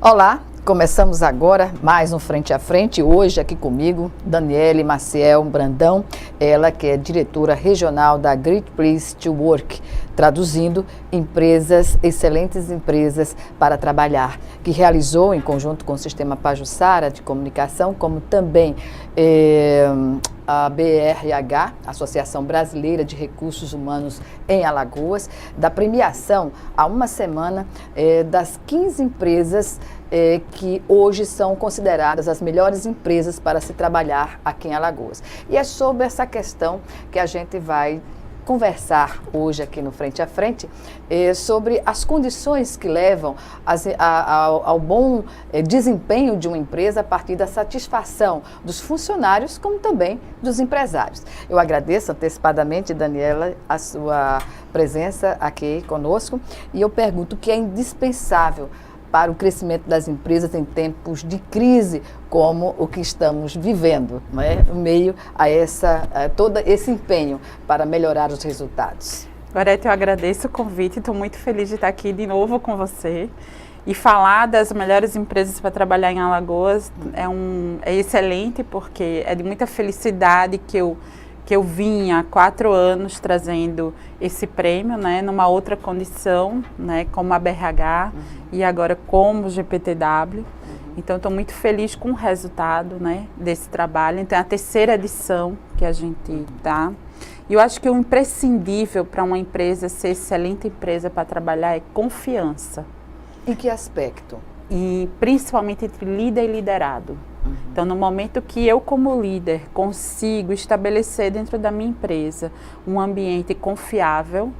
Olá, começamos agora mais um Frente a Frente. Hoje aqui comigo, Daniele Maciel Brandão, ela que é diretora regional da Great Place to Work, traduzindo empresas, excelentes empresas para trabalhar, que realizou em conjunto com o Sistema Pajuçara de Comunicação, como também a BRH, Associação Brasileira de Recursos Humanos em Alagoas, da premiação há uma semana das 15 empresas que hoje são consideradas as melhores empresas para se trabalhar aqui em Alagoas. E é sobre essa questão que a gente vai conversar hoje aqui no Frente a Frente, sobre as condições que levam ao bom desempenho de uma empresa a partir da satisfação dos funcionários, como também dos empresários. Eu agradeço antecipadamente, Daniela, a sua presença aqui conosco, e eu pergunto o que é indispensável para o crescimento das empresas em tempos de crise como o que estamos vivendo, não é? No meio a todo esse empenho para melhorar os resultados. Gorete, eu agradeço o convite, estou muito feliz de estar aqui de novo com você e falar das melhores empresas para trabalhar em Alagoas é excelente, porque é de muita felicidade que eu vim há 4 anos trazendo esse prêmio, né, numa outra condição, né, como a BRH e agora como GPTW. Então, estou muito feliz com o resultado, né, desse trabalho. Então, é a 3ª edição que a gente está. E eu acho que o imprescindível para uma empresa ser excelente empresa para trabalhar é confiança. Em que aspecto? E principalmente entre líder e liderado. Então, no momento que eu, como líder, consigo estabelecer dentro da minha empresa um ambiente confiável,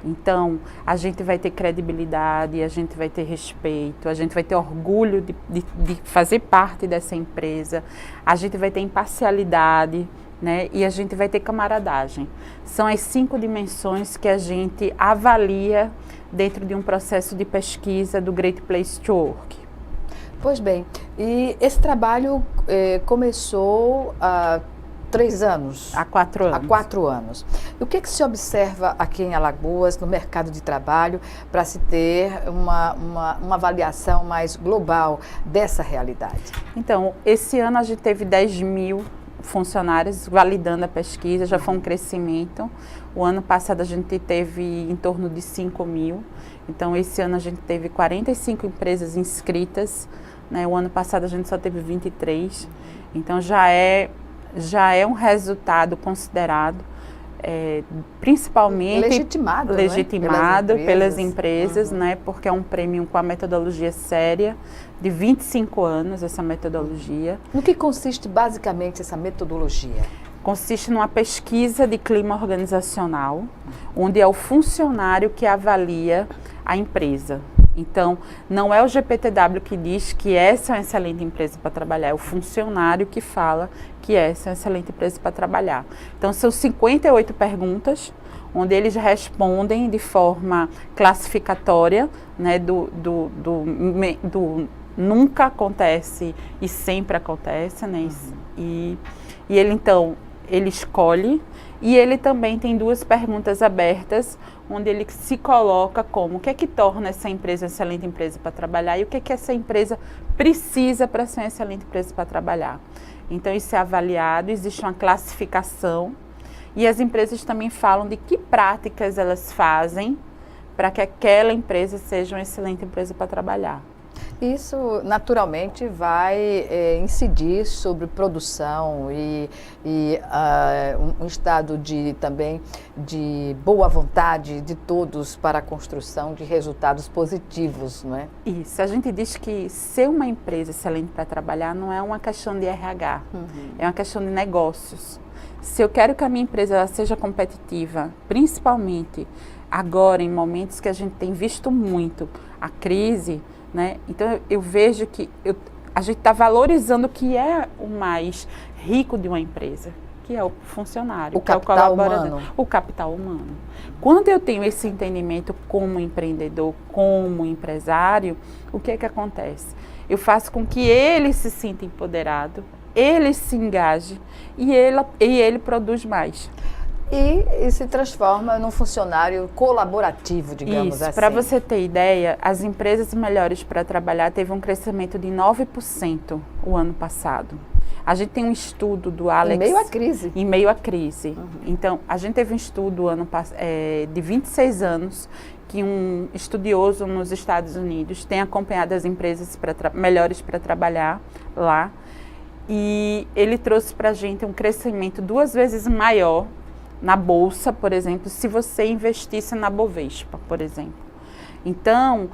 então a gente vai ter credibilidade, a gente vai ter respeito, a gente vai ter orgulho de fazer parte dessa empresa, a gente vai ter imparcialidade, né? E a gente vai ter camaradagem. São as 5 dimensões que a gente avalia dentro de um processo de pesquisa do Great Place to Work. Pois bem, e esse trabalho começou há 3 anos? Há 4 anos. Há 4 anos. E o que se observa aqui em Alagoas, no mercado de trabalho, para se ter uma avaliação mais global dessa realidade? Então, esse ano a gente teve 10.000 funcionários validando a pesquisa, já foi um crescimento. O ano passado a gente teve em torno de 5.000. Então, esse ano a gente teve 45 empresas inscritas, né? O ano passado a gente só teve 23. Então, já é um resultado considerado, principalmente legitimado pelas empresas, né? Porque é um prêmio com a metodologia séria, de 25 anos, essa metodologia. No que consiste basicamente essa metodologia? Consiste numa pesquisa de clima organizacional, onde é o funcionário que avalia a empresa. Então, não é o GPTW que diz que essa é uma excelente empresa para trabalhar, é o funcionário que fala que essa é uma excelente empresa para trabalhar. Então, são 58 perguntas, onde eles respondem de forma classificatória, né, do nunca acontece e sempre acontece, né? E ele, então, ele escolhe, e ele também tem 2 perguntas abertas, onde ele se coloca como o que é que torna essa empresa uma excelente empresa para trabalhar e o que é que essa empresa precisa para ser uma excelente empresa para trabalhar. Então, isso é avaliado, existe uma classificação, e as empresas também falam de que práticas elas fazem para que aquela empresa seja uma excelente empresa para trabalhar. Isso, naturalmente, vai incidir sobre produção e um estado também de boa vontade de todos para a construção de resultados positivos, não é? Isso, a gente diz que ser uma empresa excelente para trabalhar não é uma questão de RH, é uma questão de negócios. Se eu quero que a minha empresa seja competitiva, principalmente agora, em momentos que a gente tem visto muito a crise, né? Então, eu vejo que a gente está valorizando o que é o mais rico de uma empresa, que é o funcionário, o capital humano. O capital humano. Quando eu tenho esse entendimento como empreendedor, como empresário, o que é que acontece? Eu faço com que ele se sinta empoderado, ele se engaje e ele produz mais. e se transforma num funcionário colaborativo, digamos Isso, assim. Para você ter ideia, as empresas melhores para trabalhar teve um crescimento de 9% o ano passado. A gente tem um estudo do Alex... Em meio à crise. Em meio à crise. Então, a gente teve um estudo de 26 anos que um estudioso nos Estados Unidos tem acompanhado as empresas melhores para trabalhar lá. E ele trouxe para a gente um crescimento 2 vezes maior na Bolsa, por exemplo, se você investisse na Bovespa, por exemplo. Então,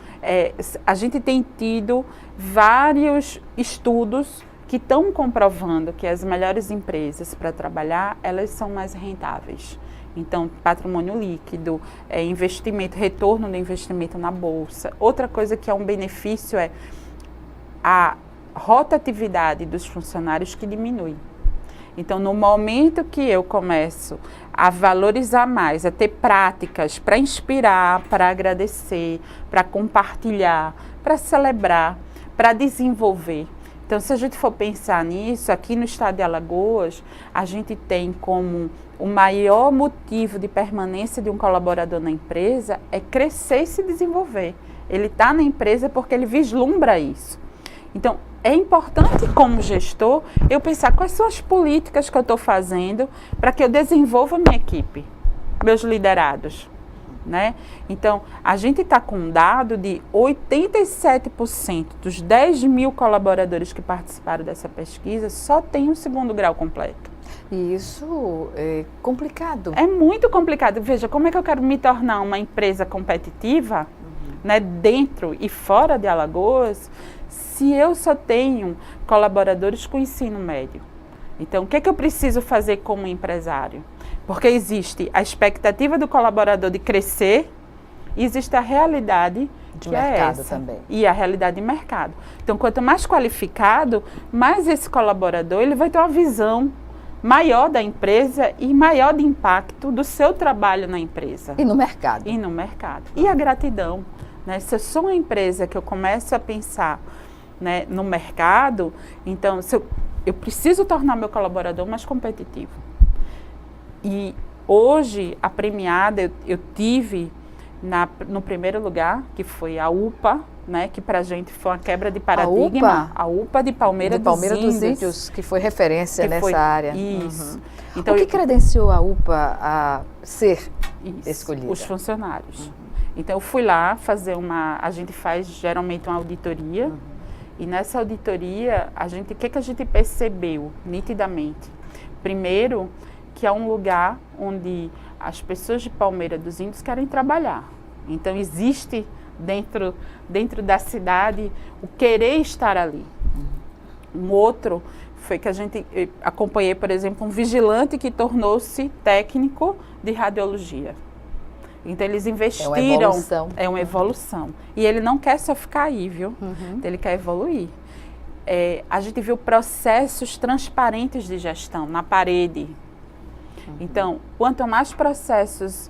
a gente tem tido vários estudos que estão comprovando que as melhores empresas para trabalhar, elas são mais rentáveis. Então, patrimônio líquido, investimento, retorno do investimento na Bolsa. Outra coisa que é um benefício é a rotatividade dos funcionários que diminui. Então, no momento que eu começo a valorizar mais, a ter práticas para inspirar, para agradecer, para compartilhar, para celebrar, para desenvolver. Então, se a gente for pensar nisso, aqui no estado de Alagoas, a gente tem como o maior motivo de permanência de um colaborador na empresa é crescer e se desenvolver. Ele está na empresa porque ele vislumbra isso. Então, é importante, como gestor, eu pensar quais são as políticas que eu estou fazendo para que eu desenvolva minha equipe, meus liderados, né? Então, a gente está com um dado de 87% dos 10 mil colaboradores que participaram dessa pesquisa só tem o 2º grau completo. E isso é complicado. É muito complicado. Veja, como é que eu quero me tornar uma empresa competitiva, né, dentro e fora de Alagoas, se eu só tenho colaboradores com ensino médio? Então, o que é que eu preciso fazer como empresário? Porque existe a expectativa do colaborador de crescer e existe a realidade de que mercado é essa, também. E a realidade de mercado. Então, quanto mais qualificado, mais esse colaborador ele vai ter uma visão maior da empresa e maior de impacto do seu trabalho na empresa. E no mercado. E no mercado. E a gratidão, né? Se eu sou uma empresa que eu começo a pensar, né, no mercado, então eu preciso tornar meu colaborador mais competitivo. E hoje, a premiada, eu tive no primeiro lugar, que foi a UPA, né, que para a gente foi uma quebra de paradigma. A UPA de Palmeira dos Índios, que foi referência nessa área. Isso. Então, o que credenciou a UPA a ser escolhida? Os funcionários. Então, eu fui lá fazer a gente faz geralmente uma auditoria, e nessa auditoria, o que a gente percebeu nitidamente? Primeiro, que é um lugar onde as pessoas de Palmeira dos Índios querem trabalhar. Então, existe dentro da cidade o querer estar ali. Um outro foi que eu acompanhei, por exemplo, um vigilante que tornou-se técnico de radiologia. Então, eles investiram. É uma evolução. É uma evolução. E ele não quer só ficar aí, viu? Então, ele quer evoluir. A gente viu processos transparentes de gestão na parede. Então, quanto mais processos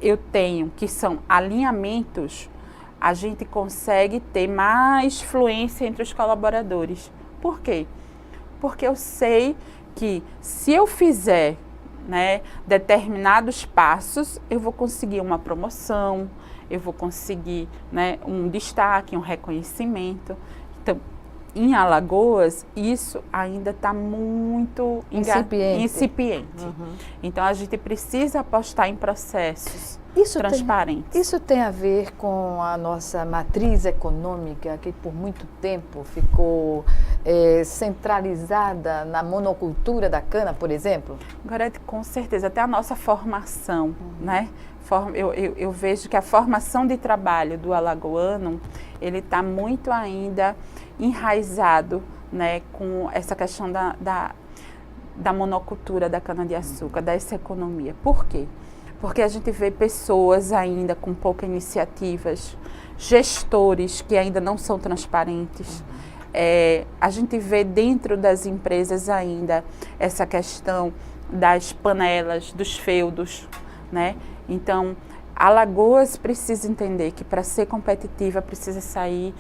eu tenho, que são alinhamentos, a gente consegue ter mais fluência entre os colaboradores. Por quê? Porque eu sei que se eu fizer, né, determinados passos, eu vou conseguir uma promoção, eu vou conseguir, né, um destaque, um reconhecimento. Então, em Alagoas, isso ainda está muito incipiente. Então, a gente precisa apostar em processos transparentes. Isso tem a ver com a nossa matriz econômica, que por muito tempo ficou centralizada na monocultura da cana, por exemplo? Agora, com certeza, até a nossa formação, né? Eu vejo que a formação de trabalho do alagoano, ele está muito ainda enraizado, né, com essa questão da monocultura da cana-de-açúcar, dessa economia. Por quê? Porque a gente vê pessoas ainda com poucas iniciativas, gestores que ainda não são transparentes. A gente vê dentro das empresas ainda essa questão das panelas, dos feudos, né? Então, Alagoas precisa entender que para ser competitiva precisa sair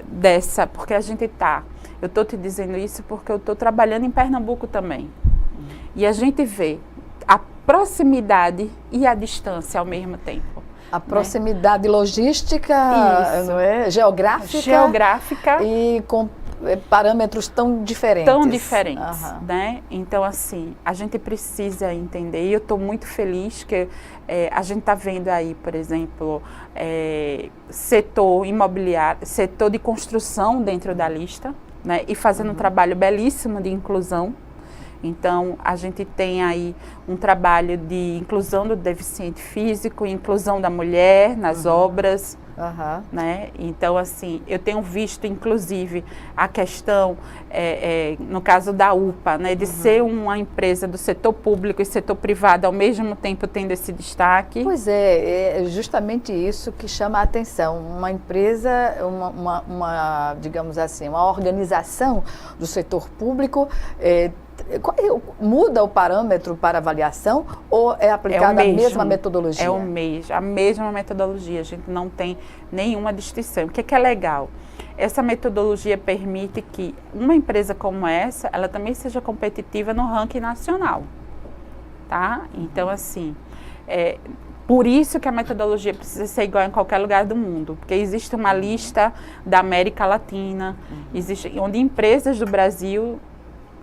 dessa, porque eu estou te dizendo isso porque eu estou trabalhando em Pernambuco também. E a gente vê proximidade e a distância ao mesmo tempo. A proximidade logística, não é? Geográfica e com parâmetros tão diferentes. Né? Então, assim, a gente precisa entender, e eu estou muito feliz que a gente está vendo aí, por exemplo, setor imobiliário, setor de construção dentro da lista, né? E fazendo um trabalho belíssimo de inclusão. Então, a gente tem aí um trabalho de inclusão do deficiente físico, inclusão da mulher nas obras, né? Então, assim, eu tenho visto, inclusive, a questão, no caso da UPA, né, de ser uma empresa do setor público e setor privado ao mesmo tempo tendo esse destaque. Pois é justamente isso que chama a atenção. Uma empresa, digamos assim, uma organização do setor público muda o parâmetro para avaliação ou é aplicada a mesma metodologia? A mesma metodologia, a gente não tem nenhuma distinção. O que é legal? Essa metodologia permite que uma empresa como essa, ela também seja competitiva no ranking nacional, tá? Então, assim, por isso que a metodologia precisa ser igual em qualquer lugar do mundo, porque existe uma lista da América Latina, onde empresas do Brasil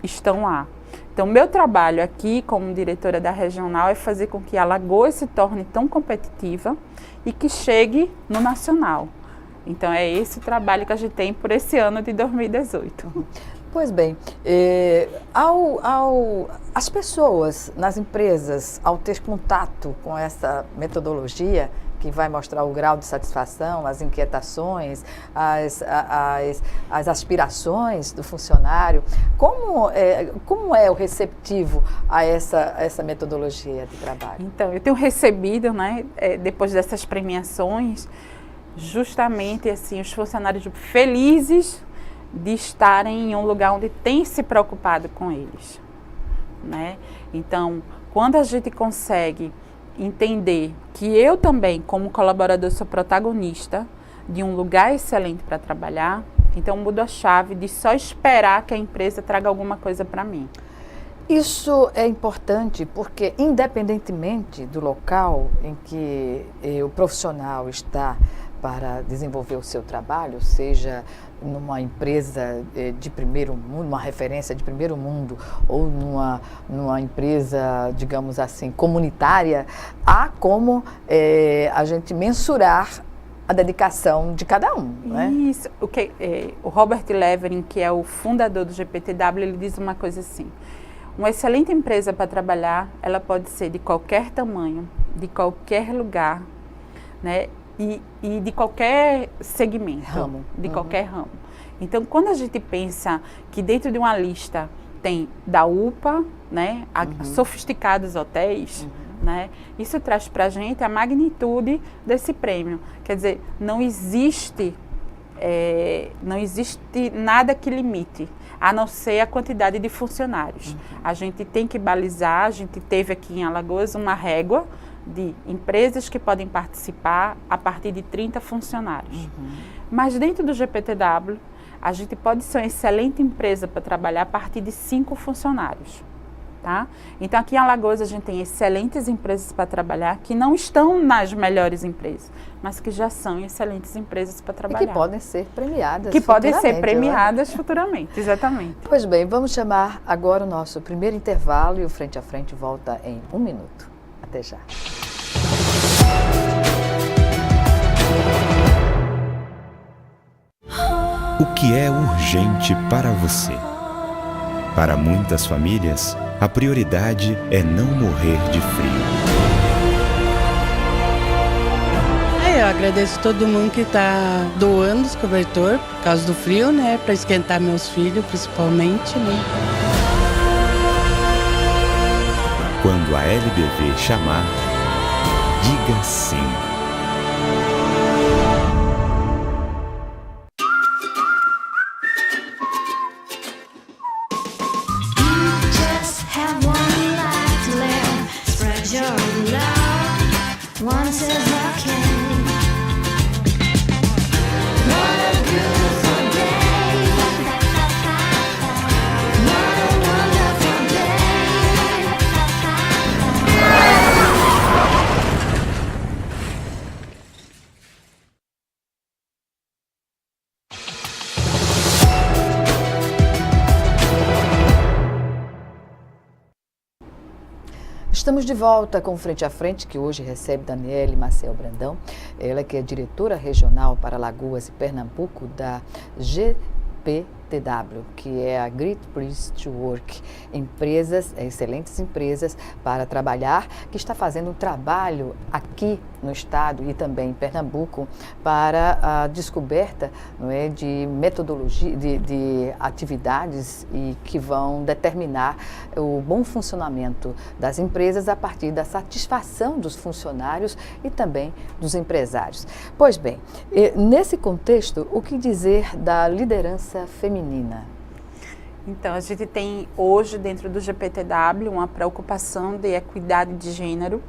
estão lá. Então, meu trabalho aqui, como diretora da regional, é fazer com que Alagoas se torne tão competitiva e que chegue no nacional. Então, é esse trabalho que a gente tem por esse ano de 2018. Pois bem, as pessoas nas empresas, ao ter contato com essa metodologia, que vai mostrar o grau de satisfação, as inquietações, as aspirações do funcionário. Como é o receptivo a essa metodologia de trabalho? Então, eu tenho recebido, né, depois dessas premiações, justamente assim, os funcionários felizes de estarem em um lugar onde tem se preocupado com eles, né? Então, quando a gente consegue entender que eu também, como colaborador, sou protagonista de um lugar excelente para trabalhar, então mudo a chave de só esperar que a empresa traga alguma coisa para mim. Isso é importante porque, independentemente do local em que o profissional está para desenvolver o seu trabalho, seja numa empresa de primeiro mundo, uma referência de primeiro mundo, ou numa empresa, digamos assim, comunitária, há como a gente mensurar a dedicação de cada um, né? Isso. O Robert Levering, que é o fundador do GPTW, ele diz uma coisa assim: uma excelente empresa para trabalhar, ela pode ser de qualquer tamanho, de qualquer lugar, né? E de qualquer segmento, qualquer ramo. Então, quando a gente pensa que dentro de uma lista tem da UPA, né, sofisticados hotéis, né, isso traz para a gente a magnitude desse prêmio. Quer dizer, não existe nada que limite, a não ser a quantidade de funcionários. A gente tem que balizar, a gente teve aqui em Alagoas uma régua de empresas que podem participar a partir de 30 funcionários. Mas dentro do GPTW, a gente pode ser uma excelente empresa para trabalhar a partir de 5 funcionários. Tá? Então, aqui em Alagoas, a gente tem excelentes empresas para trabalhar que não estão nas melhores empresas, mas que já são excelentes empresas para trabalhar. E que podem ser premiadas futuramente. Que podem ser premiadas futuramente, exatamente. Pois bem, vamos chamar agora o nosso primeiro intervalo e o Frente a Frente volta em 1 minuto. Até já. O que é urgente para você? Para muitas famílias, a prioridade é não morrer de frio. Eu agradeço todo mundo que está doando os cobertores por causa do frio, né? Para esquentar meus filhos, principalmente, né? Quando a LBV chamar, diga sim. Estamos de volta com Frente a Frente, que hoje recebe Daniele Maciel Brandão. Ela que é diretora regional para Alagoas e Pernambuco da GPTW, que é a Great Place to Work. Empresas, excelentes empresas para trabalhar, que está fazendo um trabalho aqui no estado e também em Pernambuco para a descoberta, não é, de metodologia, de atividades e que vão determinar o bom funcionamento das empresas a partir da satisfação dos funcionários e também dos empresários. Pois bem, nesse contexto, o que dizer da liderança feminina? Então, a gente tem hoje dentro do GPTW uma preocupação de equidade de gênero.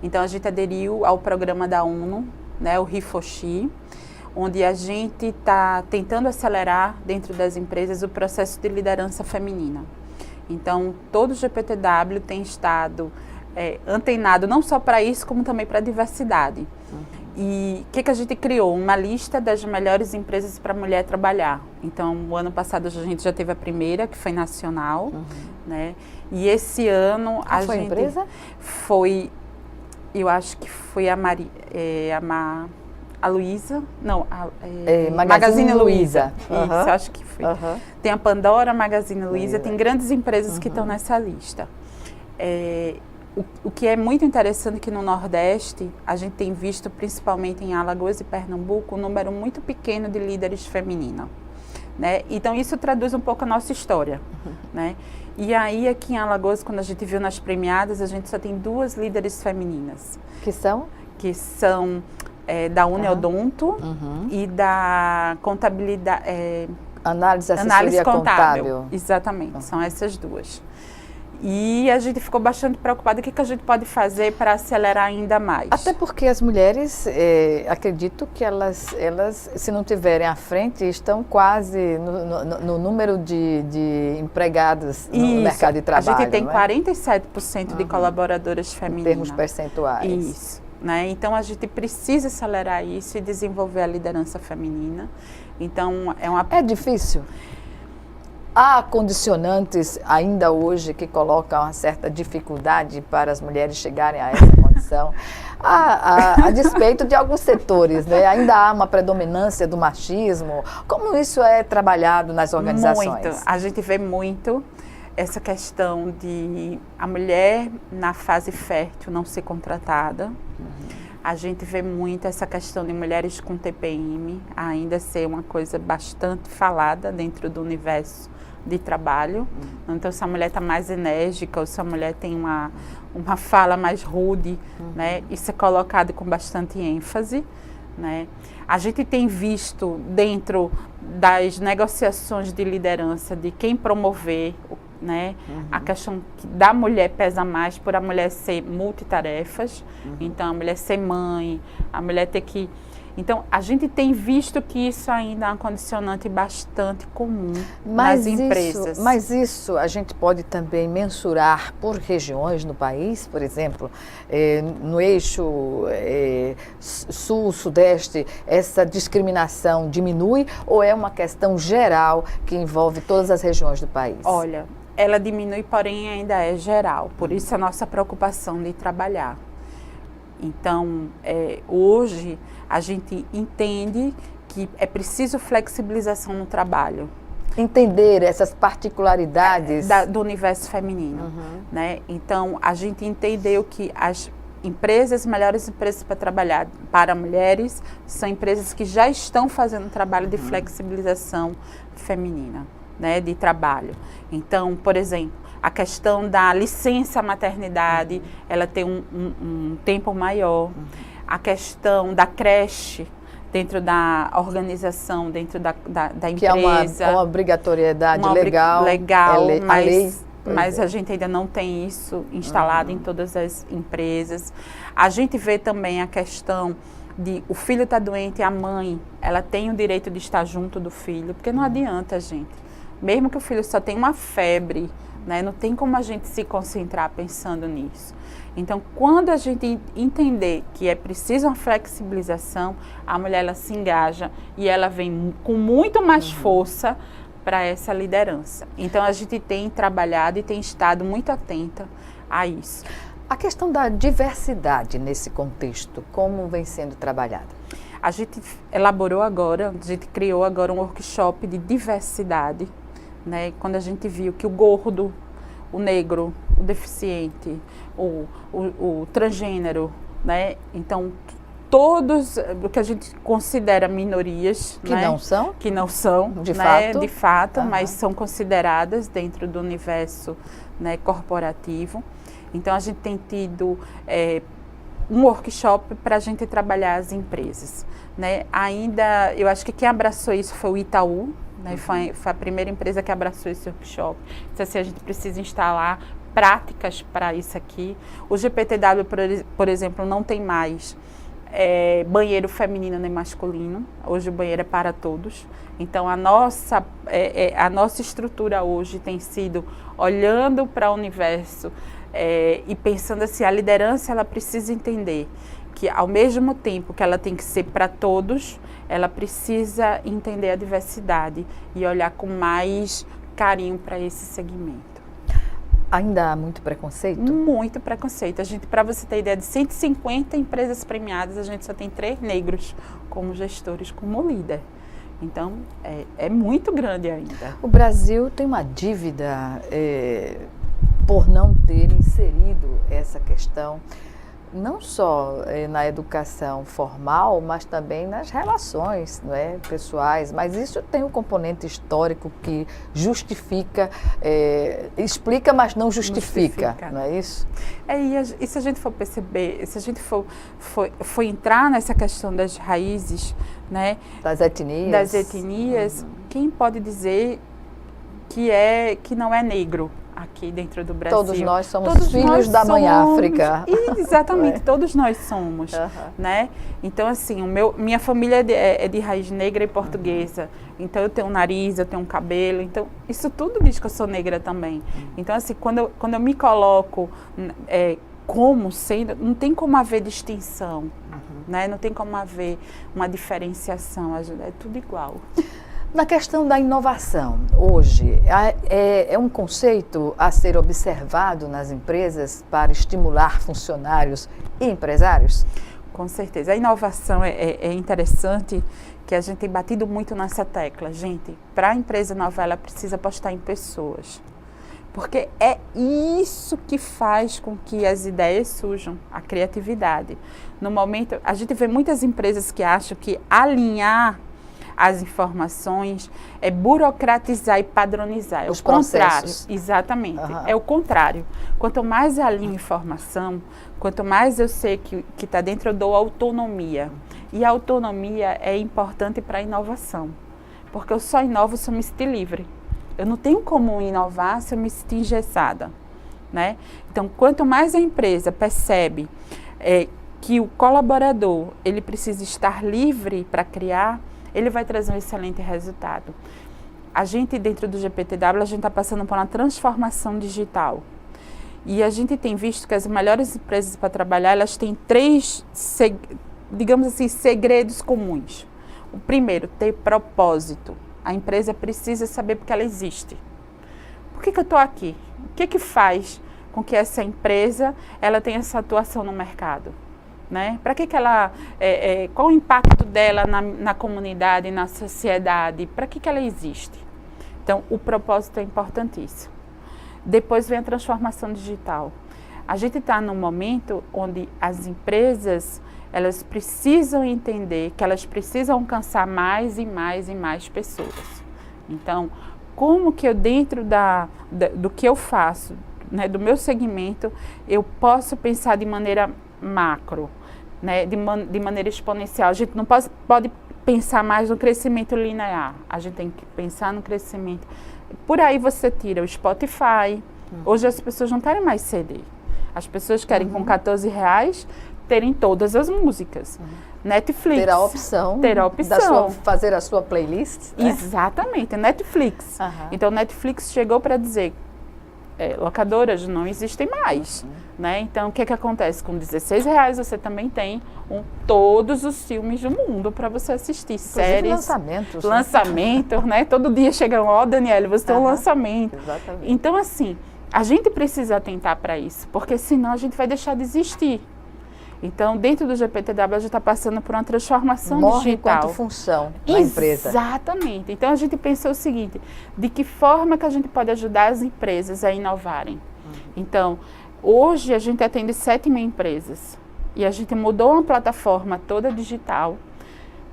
Então, a gente aderiu ao programa da ONU, né, o ReForShe, onde a gente está tentando acelerar dentro das empresas o processo de liderança feminina. Então, todo o GPTW tem estado antenado não só para isso, como também para a diversidade. E o que a gente criou? Uma lista das melhores empresas para a mulher trabalhar. Então, o ano passado a gente já teve a primeira, que foi nacional, né? E esse ano a empresa? Foi, eu acho que foi a Luiza, não, Magazine Luiza. Isso, acho que foi. Tem a Pandora, Magazine Luiza, tem grandes empresas que estão nessa lista. O que é muito interessante é que no Nordeste, a gente tem visto, principalmente em Alagoas e Pernambuco, um número muito pequeno de líderes femininas, né? Então, isso traduz um pouco a nossa história, né? E aí, aqui em Alagoas, quando a gente viu nas premiadas, a gente só tem 2 líderes femininas. Que são? Que são da Uniodonto e da Contabilidade... Análise Assessoria Contábil. Exatamente, são essas 2. E a gente ficou bastante preocupada, o que a gente pode fazer para acelerar ainda mais? Até porque as mulheres, acredito que elas, se não tiverem à frente, estão quase no número de empregados no mercado de trabalho. A gente tem 47% de colaboradoras femininas. Em termos percentuais. Isso. Né? Então, a gente precisa acelerar isso e desenvolver a liderança feminina. Então, é difícil? Há condicionantes ainda hoje que colocam uma certa dificuldade para as mulheres chegarem a essa condição, a despeito de alguns setores, né? Ainda há uma predominância do machismo. Como isso é trabalhado nas organizações? Muito. A gente vê muito essa questão de a mulher na fase fértil não ser contratada. A gente vê muito essa questão de mulheres com TPM ainda ser uma coisa bastante falada dentro do universo de trabalho. Então, se a mulher está mais enérgica ou se a mulher tem uma fala mais rude, né, isso é colocado com bastante ênfase, né. A gente tem visto dentro das negociações de liderança de quem promover, né, a questão da mulher pesa mais por a mulher ser multitarefas, então a mulher ser mãe, a mulher ter que... Então, a gente tem visto que isso ainda é um condicionante bastante comum nas empresas. Mas isso a gente pode também mensurar por regiões no país, por exemplo, no eixo sul, sudeste, essa discriminação diminui ou é uma questão geral que envolve todas as regiões do país? Olha, ela diminui, porém ainda é geral, por isso a nossa preocupação de trabalhar. Então, hoje, a gente entende que é preciso flexibilização no trabalho. Entender essas particularidades do universo feminino, né? Então, a gente entendeu que as melhores empresas para trabalhar para mulheres são empresas que já estão fazendo trabalho de flexibilização feminina, né, de trabalho. Então, por exemplo, a questão da licença maternidade, ela tem um tempo maior. A questão da creche dentro da organização, dentro da empresa. Que é uma obrigatoriedade legal. Mas a gente ainda não tem isso instalado em todas as empresas. A gente vê também a questão de o filho está doente e a mãe, ela tem o direito de estar junto do filho, porque não adianta, gente. Mesmo que o filho só tenha uma febre, né, não tem como a gente se concentrar pensando nisso. Então, quando a gente entender que é preciso uma flexibilização, a mulher ela se engaja e ela vem com muito mais força para essa liderança. Então, a gente tem trabalhado e tem estado muito atenta a isso. A questão da diversidade nesse contexto, como vem sendo trabalhada? A gente elaborou agora, a gente criou agora um workshop de diversidade, né? Quando a gente viu que o gordo, o negro, o deficiente, o transgênero, né? Então, todos o que a gente considera minorias, Que né? não são, de fato, mas são consideradas dentro do universo, né, corporativo. Então, a gente tem tido um workshop para a gente trabalhar as empresas, né? Ainda, eu acho que quem abraçou isso foi o Itaú, né? Foi a primeira empresa que abraçou esse workshop. Então, assim, a gente precisa instalar práticas para isso aqui. O GPTW, por exemplo, não tem mais banheiro feminino nem masculino. Hoje o banheiro é para todos. Então a nossa estrutura hoje tem sido olhando para o universo e pensando assim, a liderança ela precisa entender que ao mesmo tempo que ela tem que ser para todos, ela precisa entender a diversidade e olhar com mais carinho para esse segmento. Ainda há muito preconceito? Muito preconceito. A gente, para você ter ideia, de 150 empresas premiadas, a gente só tem 3 negros como gestores, como líder. Então, é muito grande ainda. O Brasil tem uma dívida por não ter inserido essa questão, não só na educação formal, mas também nas relações, não é, pessoais. Mas isso tem um componente histórico que justifica, explica, mas não justifica, não é isso? E se a gente for perceber, se a gente for entrar nessa questão das raízes, né, das etnias, quem pode dizer que não é negro aqui dentro do Brasil? Todos nós somos filhos da mãe África. Exatamente, todos nós somos, né? Então, assim, minha família é de raiz negra e portuguesa. Então, eu tenho um nariz, eu tenho um cabelo. Então, isso tudo diz que eu sou negra também. Então, assim, quando eu me coloco como sendo, não tem como haver distinção, né? Não tem como haver uma diferenciação, é tudo igual. Na questão da inovação, hoje, é um conceito a ser observado nas empresas para estimular funcionários e empresários? Com certeza. A inovação é interessante, que a gente tem batido muito nessa tecla. Gente, para a empresa nova, ela precisa apostar em pessoas. Porque é isso que faz com que as ideias surjam, a criatividade. No momento, a gente vê muitas empresas que acham que alinhar as informações é burocratizar e padronizar. É os o contrário. Processos. Exatamente. É o contrário. Quanto mais eu alinho informação, quanto mais eu sei que está dentro, eu dou autonomia. E a autonomia é importante para a inovação. Porque eu só inovo se eu me sentir livre. Eu não tenho como inovar se eu me sentir engessada, né? Então, quanto mais a empresa percebe que o colaborador ele precisa estar livre para criar, ele vai trazer um excelente resultado. A gente, dentro do GPTW, a gente está passando por uma transformação digital. E a gente tem visto que as melhores empresas para trabalhar, elas têm 3, digamos assim, segredos comuns. O primeiro, ter propósito. A empresa precisa saber porque ela existe. Por que eu estou aqui? O que faz com que essa empresa ela tenha essa atuação no mercado? Né? Para que ela, qual o impacto dela na comunidade, na sociedade? Para que ela existe? Então, o propósito é importantíssimo. Depois vem a transformação digital. A gente está num momento onde as empresas elas precisam entender que elas precisam alcançar mais e mais e mais pessoas. Então, como que eu dentro do que eu faço, né, do meu segmento, eu posso pensar de maneira macro, né, de maneira exponencial. A gente não pode pensar mais no crescimento linear, a gente tem que pensar no crescimento. Por aí você tira o Spotify. Hoje as pessoas não querem mais CD. As pessoas querem com R$14 terem todas as músicas. Netflix. Ter a opção. Fazer a sua playlist. Né? Exatamente, Netflix. Então, Netflix chegou para dizer, locadoras não existem mais. Né? Então, o que acontece? Com R$16 você também tem todos os filmes do mundo para você assistir. Séries, lançamentos, né? Todo dia chegam, Daniela, você tem um lançamento. Exatamente. Então, assim, A gente precisa atentar para isso, porque senão a gente vai deixar de existir. Então, dentro do GPTW, a gente está passando por uma transformação Morre digital. enquanto função na empresa. Exatamente. Então, a gente pensou o seguinte, de que forma que a gente pode ajudar as empresas a inovarem? Então, hoje a gente atende 7.000 empresas e a gente mudou uma plataforma toda digital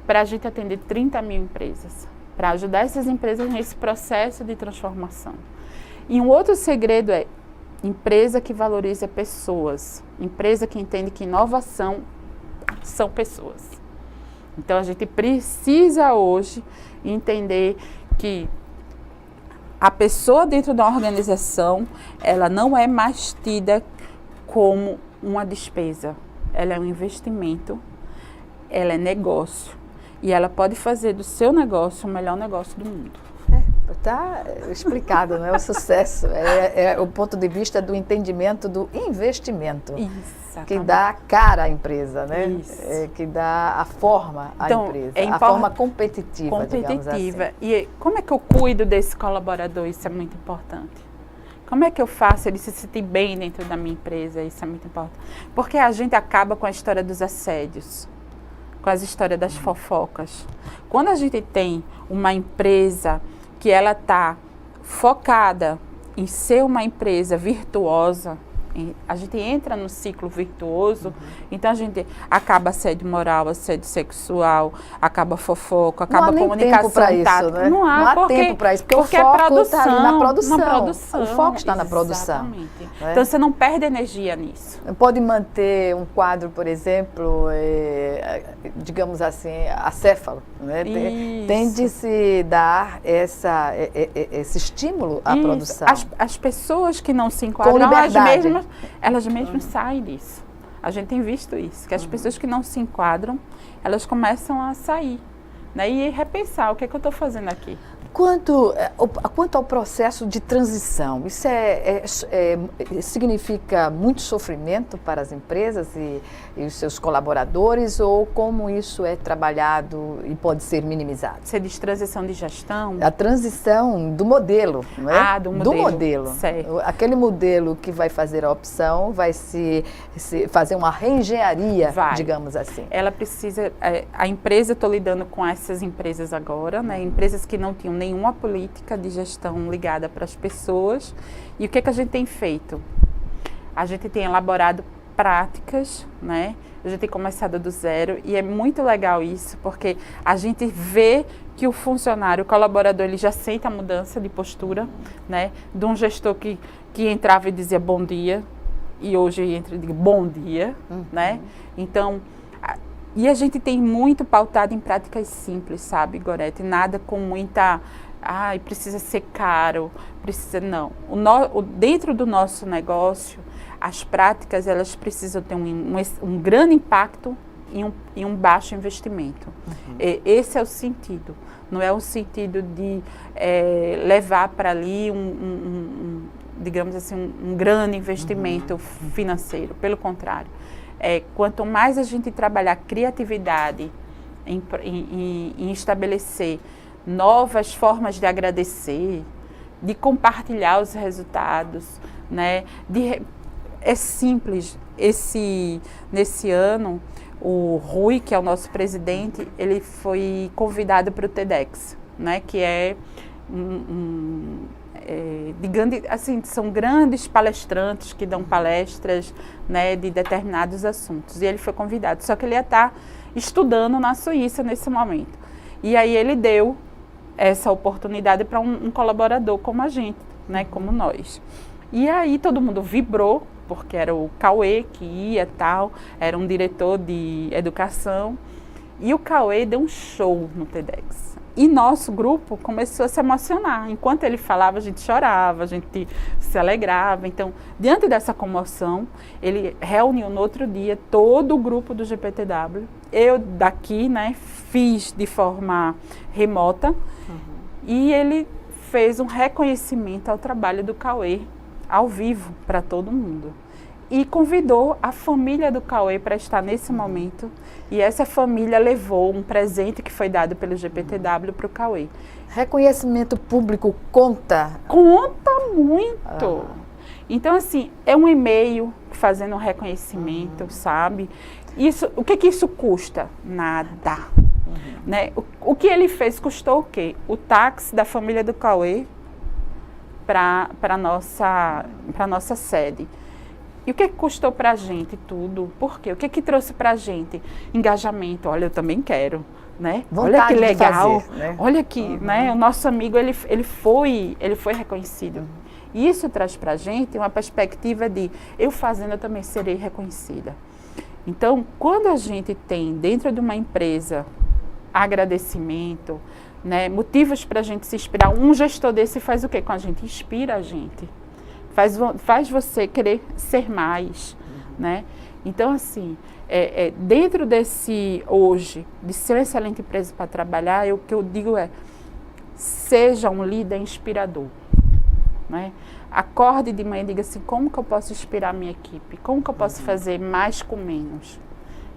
para a gente atender 30.000 empresas, para ajudar essas empresas nesse processo de transformação. E um outro segredo é empresa que valoriza pessoas, empresa que entende que inovação são pessoas. Então, a gente precisa hoje entender que a pessoa dentro da organização, ela não é mais tida como uma despesa. Ela é um investimento, ela é negócio. E ela pode fazer do seu negócio o melhor negócio do mundo. Está explicado, né? O sucesso é o ponto de vista do entendimento do investimento. Exatamente. Que dá cara à empresa, né? Isso. Que dá a forma à Então, empresa, a forma competitiva, digamos assim. E como é que eu cuido desse colaborador? Isso é muito importante. Como é que eu faço ele se sentir bem dentro da minha empresa? Isso é muito importante. Porque a gente acaba com a história dos assédios, com as histórias das fofocas. Quando a gente tem uma empresa que ela está focada em ser uma empresa virtuosa, a gente entra no ciclo virtuoso, então a gente acaba assédio moral, assédio sexual, acaba fofoca, acaba comunicação tática. Né? Não há tempo para isso, porque o foco está ali na produção. O foco está na produção. Né? Então você não perde energia nisso. Pode manter um quadro, por exemplo, digamos assim, acéfalo, né? Tem de se dar esse estímulo à produção. As pessoas que não se enquadram, elas mesmas saem disso. A gente tem visto isso, que as pessoas que não se enquadram, elas começam a sair, né? E repensar o que é que eu estou fazendo aqui. Quanto ao processo de transição, isso significa muito sofrimento para as empresas e os seus colaboradores, ou como isso é trabalhado e pode ser minimizado? Você diz transição de gestão? A transição do modelo, não é? Do modelo. Certo. Aquele modelo que vai fazer a opção vai se fazer uma reengenharia, digamos assim. Ela precisa, a empresa, estou lidando com essas empresas agora, né? Empresas que não tinham nenhuma política de gestão ligada para as pessoas. E o que a gente tem feito? A gente tem elaborado práticas, né? A gente tem começado do zero e é muito legal isso, porque a gente vê que o funcionário, o colaborador, ele já sente a mudança de postura, né? De um gestor que entrava e dizia bom dia, e hoje entra e diz bom dia, né? Então, e a gente tem muito pautado em práticas simples, sabe, Gorete? Nada com muita... precisa ser caro, precisa... Não. Dentro do nosso negócio, as práticas, elas precisam ter um grande impacto e um baixo investimento. Esse é o sentido. Não é o sentido de levar para ali digamos assim, um grande investimento financeiro. Pelo contrário. Quanto mais a gente trabalhar criatividade em estabelecer novas formas de agradecer, de compartilhar os resultados, né? É simples. Nesse ano, o Rui, que é o nosso presidente, ele foi convidado para o TEDx, né? Que são grandes palestrantes que dão palestras, né, de determinados assuntos. E ele foi convidado, só que ele ia estar estudando na Suíça nesse momento. E aí ele deu essa oportunidade para um colaborador como a gente, né, como nós. E aí todo mundo vibrou, porque era o Cauê que ia tal, era um diretor de educação. E o Cauê deu um show no TEDx. E nosso grupo começou a se emocionar. Enquanto ele falava, a gente chorava, a gente se alegrava. Então, diante dessa comoção, ele reuniu no outro dia todo o grupo do GPTW. Eu daqui, né, fiz de forma remota. E ele fez um reconhecimento ao trabalho do Cauê, ao vivo, para todo mundo. E convidou a família do Cauê para estar nesse momento. E essa família levou um presente que foi dado pelo GPTW para o Cauê. Reconhecimento público conta? Conta muito. Então, assim, é um e-mail fazendo um reconhecimento, sabe? Isso, o que isso custa? Nada. Né? O que ele fez custou o quê? O táxi da família do Cauê para a nossa sede. E o que custou para a gente tudo? Por quê? O que trouxe para a gente? Engajamento. Olha, eu também quero. Né? Olha que legal. Fazer, né? Olha que né? O nosso amigo ele foi reconhecido. E isso traz para a gente uma perspectiva de eu fazendo, eu também serei reconhecida. Então, quando a gente tem dentro de uma empresa agradecimento, né, motivos para a gente se inspirar, um gestor desse faz o quê com a gente? Inspira a gente. Faz você querer ser mais, né? Então, assim, dentro desse, hoje, de ser uma excelente empresa para trabalhar, o que eu digo é, seja um líder inspirador, né? Acorde de manhã e diga assim, como que eu posso inspirar a minha equipe? Como que eu posso fazer mais com menos?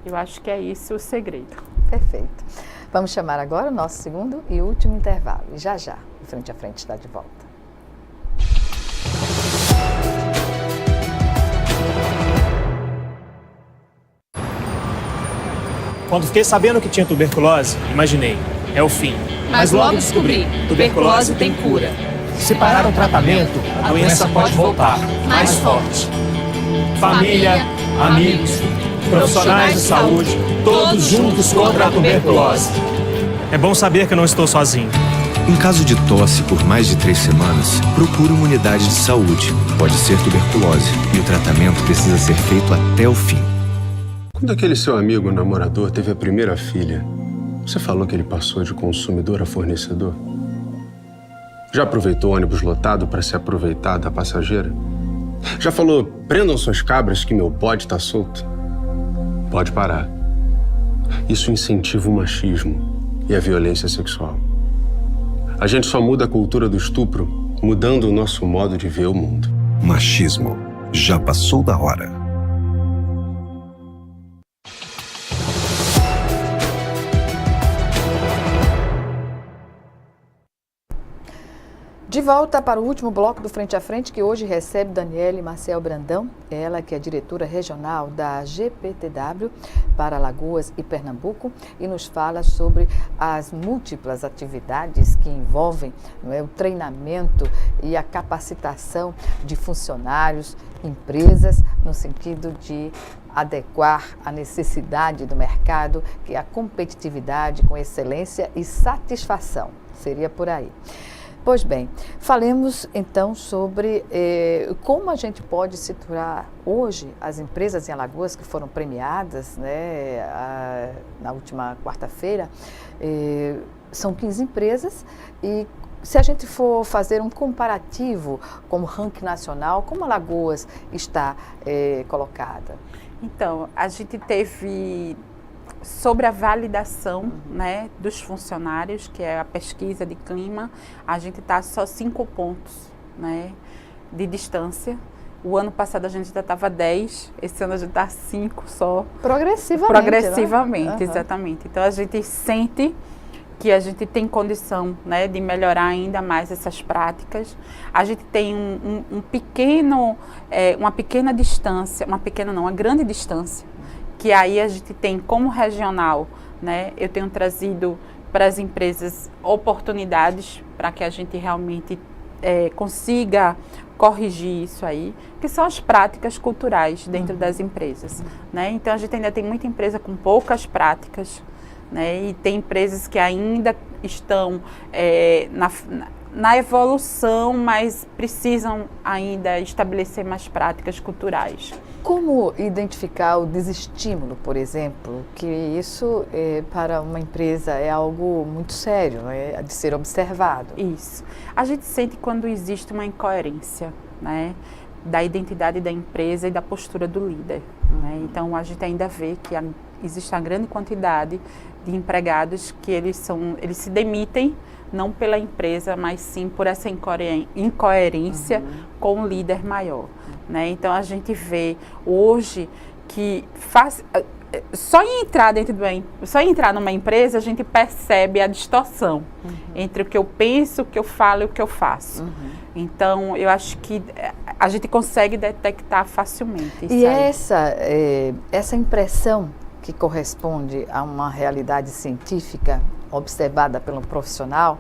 Eu acho que é isso o segredo. Perfeito. Vamos chamar agora o nosso segundo e último intervalo. E já, o Frente a Frente está de volta. Quando fiquei sabendo que tinha tuberculose, imaginei, é o fim. Mas logo descobri, tuberculose tem cura. Se parar o tratamento, a doença pode voltar, mais forte. Família, amigos, profissionais de saúde, todos juntos contra a tuberculose. É bom saber que eu não estou sozinho. Em caso de tosse por mais de 3 semanas, procure uma unidade de saúde. Pode ser tuberculose e o tratamento precisa ser feito até o fim. Quando aquele seu amigo namorador teve a primeira filha, você falou que ele passou de consumidor a fornecedor? Já aproveitou o ônibus lotado para se aproveitar da passageira? Já falou, prendam suas cabras que meu bode tá solto? Pode parar. Isso incentiva o machismo e a violência sexual. A gente só muda a cultura do estupro mudando o nosso modo de ver o mundo. Machismo. Já passou da hora. De volta para o último bloco do Frente a Frente, que hoje recebe Daniele Maciel Brandão, ela que é diretora regional da GPTW para Alagoas e Pernambuco, e nos fala sobre as múltiplas atividades que envolvem o treinamento e a capacitação de funcionários, empresas, no sentido de adequar a necessidade do mercado, que é a competitividade com excelência e satisfação. Seria por aí. Pois bem, falemos então sobre como a gente pode situar hoje as empresas em Alagoas que foram premiadas, né, na última quarta-feira. São 15 empresas e se a gente for fazer um comparativo com o ranking nacional, como Alagoas está colocada? Então, a gente teve... Sobre a validação, né, dos funcionários, que é a pesquisa de clima, a gente está só 5 pontos, né, de distância. O ano passado a gente já estava 10, esse ano a gente está 5 só. Progressivamente, né? Exatamente. Então a gente sente que a gente tem condição, né, de melhorar ainda mais essas práticas. A gente tem uma pequena distância, uma grande distância, que aí a gente tem como regional, né, eu tenho trazido para as empresas oportunidades para que a gente realmente consiga corrigir isso aí, que são as práticas culturais dentro das empresas, né? Então a gente ainda tem muita empresa com poucas práticas, né, e tem empresas que ainda estão na evolução, mas precisam ainda estabelecer mais práticas culturais. Como identificar o desestímulo, por exemplo, que isso para uma empresa é algo muito sério, de ser observado? Isso. A gente sente quando existe uma incoerência, né, da identidade da empresa e da postura do líder, né? Então a gente ainda vê que existe uma grande quantidade de empregados que eles se demitem não pela empresa, mas sim por essa incoerência com o líder maior, né? Então a gente vê hoje que só em entrar numa empresa, a gente percebe a distorção entre o que eu penso, o que eu falo e o que eu faço. Então, eu acho que a gente consegue detectar facilmente isso. E aí. essa impressão que corresponde a uma realidade científica observada pelo profissional,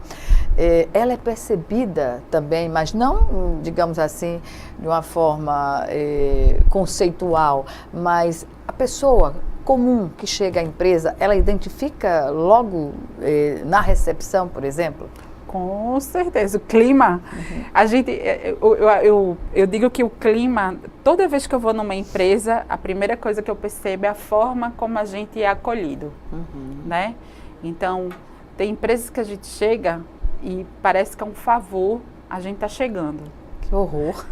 ela é percebida também, mas não, digamos assim, de uma forma conceitual, mas a pessoa comum que chega à empresa, ela identifica logo na recepção, por exemplo? Com certeza, o clima, a gente, eu digo que o clima, toda vez que eu vou numa empresa, a primeira coisa que eu percebo é a forma como a gente é acolhido, né? Então, tem empresas que a gente chega e parece que é um favor a gente tá chegando. Que horror!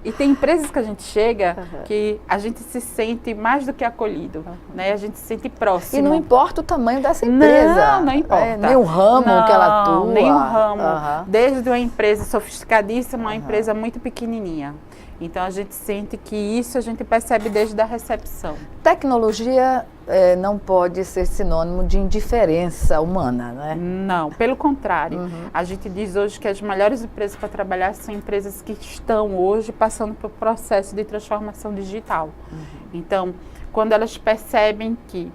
E tem empresas que a gente chega que a gente se sente mais do que acolhido, né? A gente se sente próximo. E não importa o tamanho dessa empresa. Não importa. Nem o ramo que ela atua. Nem o ramo. Desde uma empresa sofisticadíssima, uma empresa muito pequenininha. Então, a gente sente que isso a gente percebe desde a recepção. Tecnologia não pode ser sinônimo de indiferença humana, né? Não, pelo contrário. A gente diz hoje que as melhores empresas para trabalhar são empresas que estão hoje passando por processo de transformação digital. Então, quando elas percebem que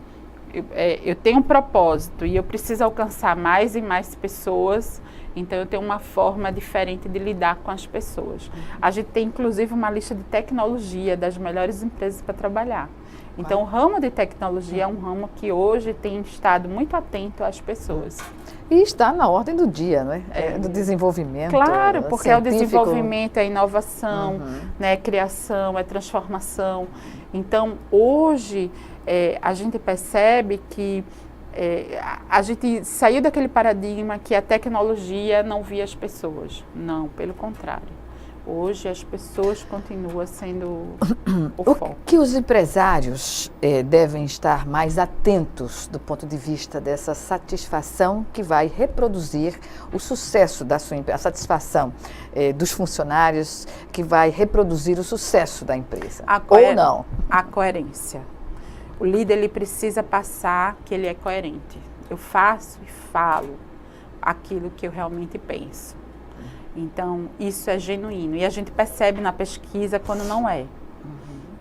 eu tenho um propósito e eu preciso alcançar mais e mais pessoas, então eu tenho uma forma diferente de lidar com as pessoas. A gente tem inclusive uma lista de tecnologia das melhores empresas para trabalhar. Então o ramo de tecnologia é um ramo que hoje tem estado muito atento às pessoas. E está na ordem do dia, né? Do desenvolvimento. Claro, porque é o científico. Desenvolvimento, é a inovação, né, é criação, é transformação. Então hoje a gente percebe que a gente saiu daquele paradigma que a tecnologia não via as pessoas. Não, pelo contrário. Hoje as pessoas continuam sendo o foco. O que os empresários devem estar mais atentos do ponto de vista dessa satisfação que vai reproduzir o sucesso da sua empresa, a satisfação dos funcionários que vai reproduzir o sucesso da empresa? Ou não? A coerência. O líder ele precisa passar que ele é coerente. Eu faço e falo aquilo que eu realmente penso. Então, isso é genuíno. E a gente percebe na pesquisa quando não é.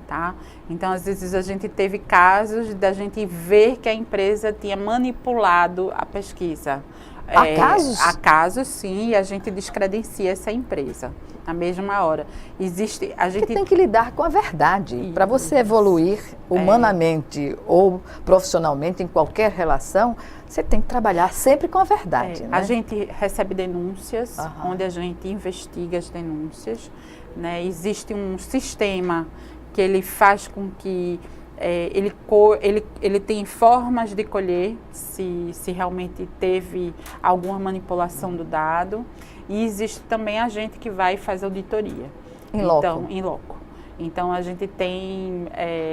Tá? Então, às vezes, a gente teve casos da gente ver que a empresa tinha manipulado a pesquisa. Há casos? Há casos, sim, e a gente descredencia essa empresa na mesma hora. A gente tem que lidar com a verdade. Para você evoluir humanamente ou profissionalmente em qualquer relação, você tem que trabalhar sempre com a verdade. Né? A gente recebe denúncias, onde a gente investiga as denúncias. Né? Existe um sistema que ele faz com que ele tem formas de colher se realmente teve alguma manipulação do dado. E existe também a gente que vai e faz auditoria. Em loco. Então, a gente tem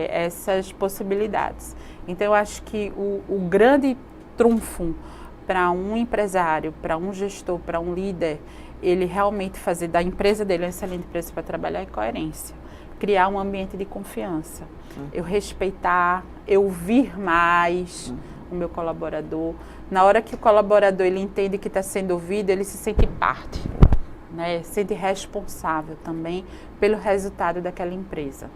essas possibilidades. Então, eu acho que o grande trunfo para um empresário, para um gestor, para um líder, ele realmente fazer da empresa dele uma excelente empresa para trabalhar é coerência. Criar um ambiente de confiança. Eu respeitar, eu ouvir mais o meu colaborador. Na hora que o colaborador ele entende que está sendo ouvido, ele se sente parte, né? Se sente responsável também pelo resultado daquela empresa.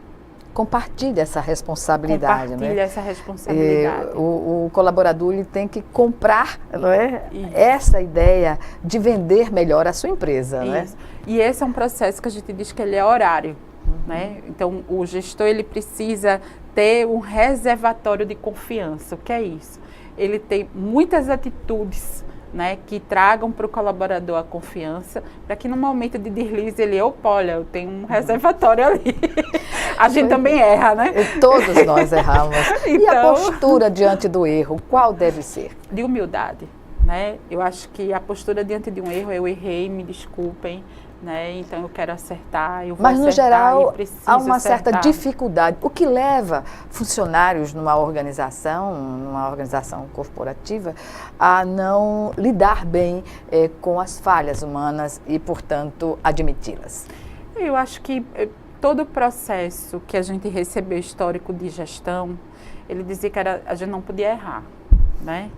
Compartilha essa responsabilidade. Compartilha essa responsabilidade. O colaborador ele tem que comprar, não é? Essa ideia de vender melhor a sua empresa. Né? E esse é um processo que a gente diz que ele é horário. Né? Então, o gestor ele precisa ter um reservatório de confiança. O que é isso? Ele tem muitas atitudes, né, que tragam para o colaborador a confiança, para que no momento de deslize ele, olha, eu tenho um reservatório ali. A gente também erra, né? E todos nós erramos. Então, e a postura diante do erro, qual deve ser? De humildade. Né? Eu acho que a postura diante de um erro, eu errei, me desculpem. Né? Então eu quero acertar, eu vou Mas no geral há uma acertar. certa dificuldade. O que leva funcionários numa organização corporativa a não lidar bem com as falhas humanas e, portanto, admiti-las? Eu acho que todo o processo que a gente recebeu histórico de gestão, ele dizia que a gente não podia errar, né?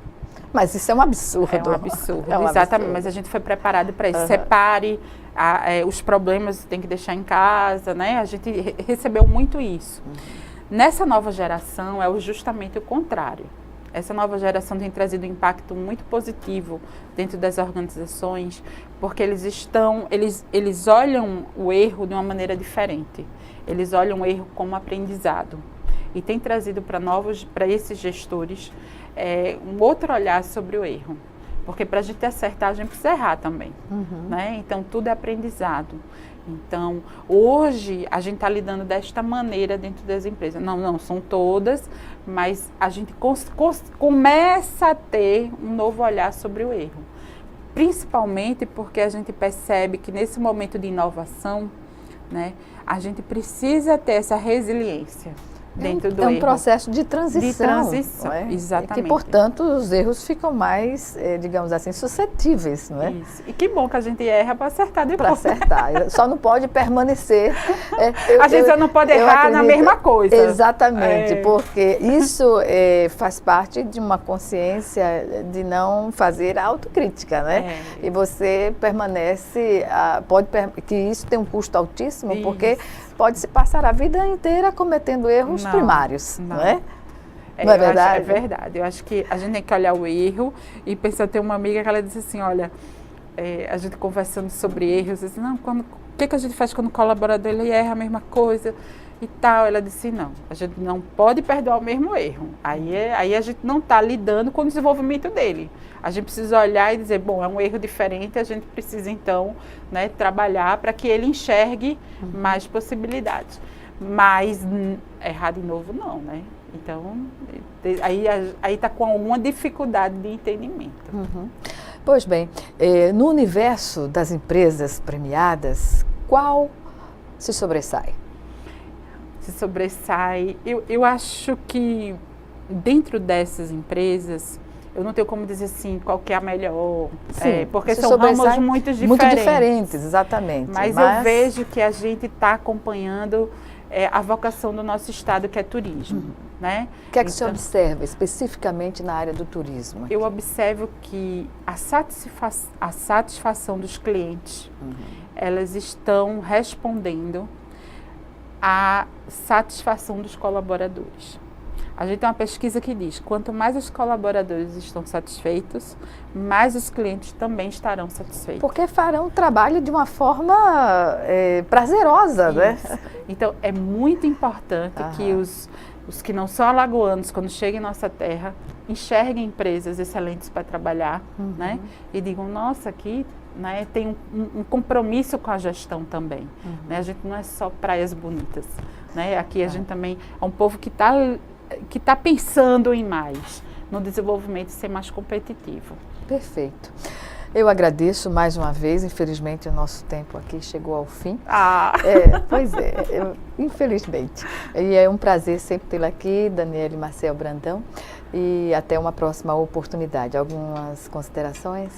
Mas isso é um absurdo. É um absurdo, É um exatamente. absurdo. Mas a gente foi preparado para isso. Separe os problemas, tem que deixar em casa, né? A gente recebeu muito isso. Nessa nova geração é justamente o contrário. Essa nova geração tem trazido um impacto muito positivo dentro das organizações, porque eles olham o erro de uma maneira diferente. Eles olham o erro como aprendizado. E tem trazido para esses gestores um outro olhar sobre o erro. Porque para a gente acertar, a gente precisa errar também. Né? Então, tudo é aprendizado. Então, hoje, a gente está lidando desta maneira dentro das empresas. Não são todas, mas a gente começa a ter um novo olhar sobre o erro. Principalmente porque a gente percebe que nesse momento de inovação, né, a gente precisa ter essa resiliência dentro do erro. É um processo de transição. De transição, exatamente. E que, portanto, os erros ficam mais, digamos assim, suscetíveis, não é? Isso. E que bom que a gente erra para acertar depois. Para acertar. Só não pode permanecer. A gente só não pode errar na mesma coisa. Exatamente, porque isso faz parte de uma consciência de não fazer autocrítica, né? E você permanece, que isso tem um custo altíssimo, porque pode se passar a vida inteira cometendo erros primários, não é? Não é verdade? É verdade. Eu acho que a gente tem que olhar o erro e pensar, tem uma amiga que ela disse assim, olha, a gente conversando sobre erros, disse, não, o que a gente faz quando o colaborador ele erra a mesma coisa e tal? Ela disse, não, a gente não pode perdoar o mesmo erro. Aí a gente não está lidando com o desenvolvimento dele. A gente precisa olhar e dizer, bom, é um erro diferente, a gente precisa então, né, trabalhar para que ele enxergue mais possibilidades. Mas errar de novo não, né? Então, aí está com alguma dificuldade de entendimento. Pois bem, no universo das empresas premiadas, qual se sobressai? Se sobressai, eu acho que dentro dessas empresas, eu não tenho como dizer assim, qual que é a melhor, porque são ramos muito diferentes. Muito diferentes, exatamente. Mas eu vejo que a gente está acompanhando a vocação do nosso estado, que é turismo. Né? O que é que você observa especificamente na área do turismo? Eu observo que a satisfação dos clientes, elas estão respondendo à satisfação dos colaboradores. A gente tem uma pesquisa que diz, quanto mais os colaboradores estão satisfeitos, mais os clientes também estarão satisfeitos. Porque farão o trabalho de uma forma prazerosa, né? Então, é muito importante que os que não são alagoanos, quando chegam em nossa terra, enxerguem empresas excelentes para trabalhar, né? E digam, nossa, aqui, né, tem um compromisso com a gestão também. Né? A gente não é só praias bonitas. Né? Aqui a gente também é um povo que está pensando em mais, no desenvolvimento e ser mais competitivo. Perfeito. Eu agradeço mais uma vez, infelizmente o nosso tempo aqui chegou ao fim. Pois é, infelizmente. E é um prazer sempre tê-la aqui, Daniele Marcel Brandão, e até uma próxima oportunidade. Algumas considerações?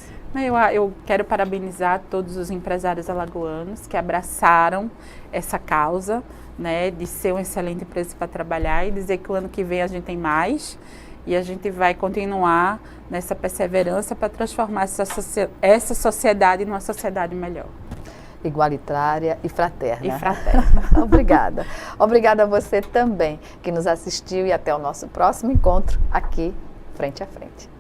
Eu quero parabenizar todos os empresários alagoanos que abraçaram essa causa, né, de ser uma excelente empresa para trabalhar e dizer que o ano que vem a gente tem mais e a gente vai continuar nessa perseverança para transformar essa sociedade numa sociedade melhor. Igualitária e fraterna. E fraterna. Obrigada. Obrigada a você também que nos assistiu e até o nosso próximo encontro aqui, frente a frente.